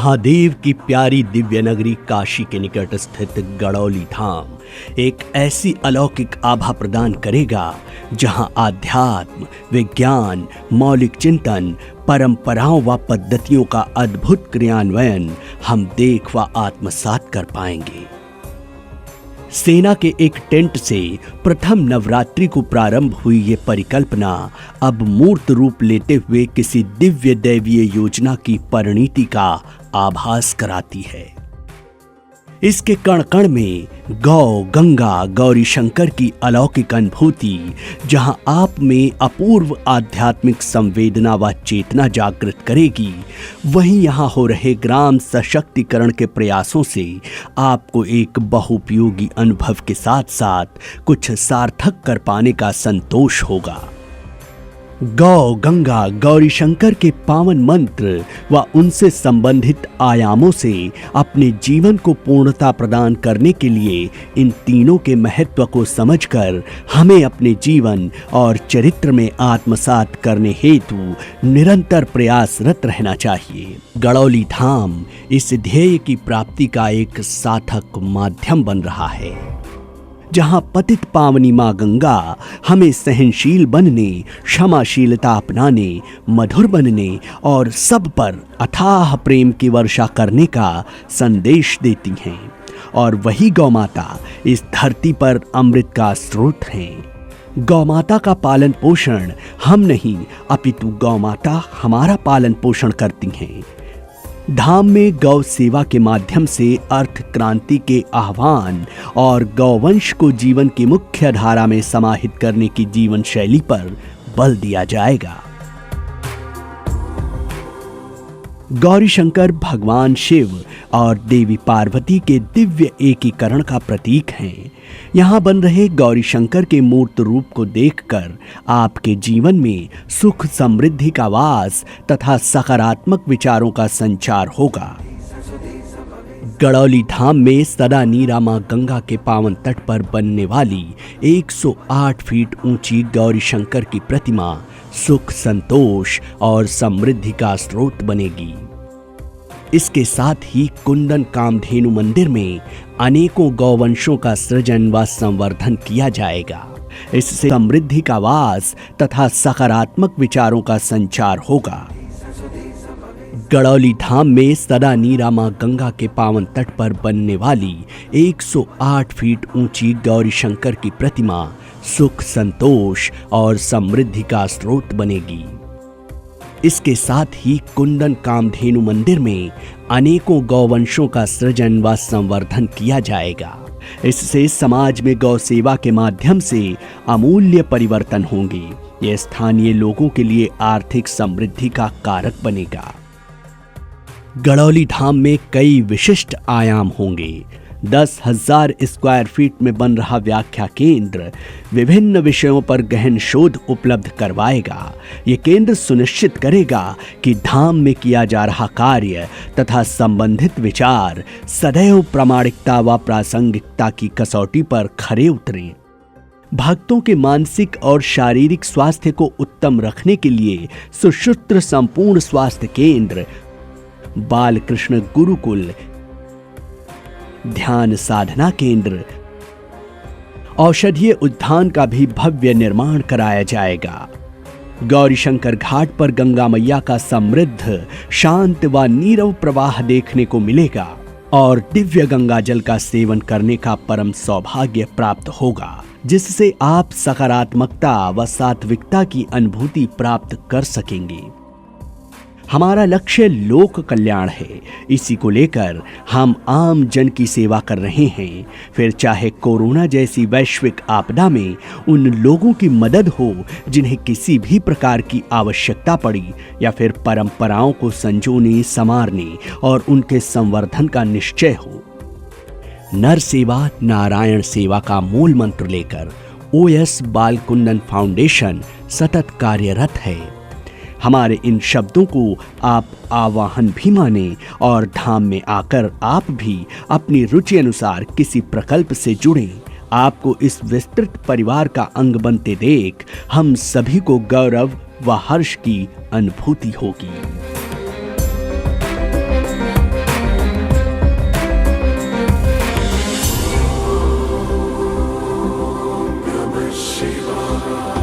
महादेव की प्यारी दिव्य नगरी काशी के निकट स्थित गड़ौली धाम एक ऐसी अलौकिक आभा प्रदान करेगा जहां आध्यात्म, विज्ञान, मौलिक चिंतन, परंपराओं व पद्धतियों का अद्भुत क्रियान्वयन हम देख व आत्मसात कर पाएंगे। सेना के एक टेंट से प्रथम नवरात्रि को प्रारंभ हुई ये परिकल्पना अब मूर्त रूप लेते हुए किसी दिव्य दैवीय योजना की परिणति का आभास कराती है। इसके कण कण में गौ, गंगा, गौरी शंकर की अलौकिक अनुभूति जहां आप में अपूर्व आध्यात्मिक संवेदना व चेतना जागृत करेगी, वहीं यहां हो रहे ग्राम सशक्तिकरण के प्रयासों से आपको एक बहुउपयोगी अनुभव के साथ साथ कुछ सार्थक कर पाने का संतोष होगा। गौ, गंगा, गौरी शंकर के पावन मंत्र व उनसे संबंधित आयामों से अपने जीवन को पूर्णता प्रदान करने के लिए इन तीनों के महत्व को समझकर हमें अपने जीवन और चरित्र में आत्मसात करने हेतु निरंतर प्रयासरत रहना चाहिए। गड़ौली धाम इस ध्येय की प्राप्ति का एक सार्थक माध्यम बन रहा है, जहां पतित पावनी मां गंगा हमें सहनशील बनने, क्षमाशीलता अपनाने, मधुर बनने और सब पर अथाह प्रेम की वर्षा करने का संदेश देती हैं, और वही गौ माता इस धरती पर अमृत का स्रोत हैं। गौ माता का पालन पोषण हम नहीं अपितु गौ माता हमारा पालन पोषण करती हैं। धाम में गौ सेवा के माध्यम से अर्थ क्रांति के आह्वान और गौवंश को जीवन की मुख्य धारा में समाहित करने की जीवन शैली पर बल दिया जाएगा। गौरी शंकर भगवान शिव और देवी पार्वती के दिव्य एकीकरण का प्रतीक हैं। यहाँ बन रहे गौरी शंकर के मूर्त रूप को देखकर आपके जीवन में सुख समृद्धि का वास तथा सकारात्मक विचारों का संचार होगा। गड़ौली धाम में सदा नीरा मां गंगा के पावन तट पर बनने वाली 108 फीट ऊंची गौरी शंकर की प्रतिमा सुख, संतोष और समृद्धि का स्रोत बनेगी। इसके साथ ही कुंदन कामधेनु मंदिर में अनेकों गौवंशों का सृजन व संवर्धन किया जाएगा। इससे समृद्धि का वास तथा सकारात्मक विचारों का संचार होगा। गड़ौली धाम में सदा नीरा मां गंगा के पावन तट पर बनने वाली 108 फीट ऊंची गौरी शंकर की प्रतिमा सुख, संतोष और समृद्धि का स्रोत बनेगी। इसके साथ ही कुंदन कामधेनु मंदिर में अनेकों गौवंशों का सृजन व संवर्धन किया जाएगा। इससे समाज में गौ सेवा के माध्यम से अमूल्य परिवर्तन होंगे। यह स्थानीय लोगों के लिए आर्थिक समृद्धि का कारक बनेगा। गड़ौली धाम में कई विशिष्ट आयाम होंगे। 10,000 स्क्वायर फीट में बन रहा व्याख्या केंद्र विभिन्न विषयों पर गहन शोध उपलब्ध करवाएगा। ये केंद्र सुनिश्चित करेगा कि धाम में किया जा रहा कार्य तथा संबंधित विचार सदैव प्रामाणिकता व प्रासंगिकता की कसौटी पर खरे उतरें। भक्तों के मानसिक और शारीरिक स्वास्थ्य को उत्तम रखने के लिए सुश्रुत संपूर्ण स्वास्थ्य केंद्र, बालकृष्ण गुरुकुल, ध्यान साधना केंद्र, औषधीय उद्यान का भी भव्य निर्माण कराया जाएगा। गौरी शंकर घाट पर गंगा मैया का समृद्ध, शांत व नीरव प्रवाह देखने को मिलेगा और दिव्य गंगा जल का सेवन करने का परम सौभाग्य प्राप्त होगा, जिससे आप सकारात्मकता व सात्विकता की अनुभूति प्राप्त कर सकेंगे। हमारा लक्ष्य लोक कल्याण है। इसी को लेकर हम आम जन की सेवा कर रहे हैं। फिर चाहे कोरोना जैसी वैश्विक आपदा में उन लोगों की मदद हो जिन्हें किसी भी प्रकार की आवश्यकता पड़ी, या फिर परंपराओं को संजोने, संवारने और उनके संवर्धन का निश्चय हो। नर सेवा नारायण सेवा का मूल मंत्र लेकर OS बाल कुंदन फाउंडेशन सतत कार्यरत है। हमारे इन शब्दों को आप आवाहन भी माने और धाम में आकर आप भी अपनी रुचि अनुसार किसी प्रकल्प से जुड़ें। आपको इस विस्तृत परिवार का अंग बनते देख हम सभी को गौरव व हर्ष की अनुभूति होगी। है।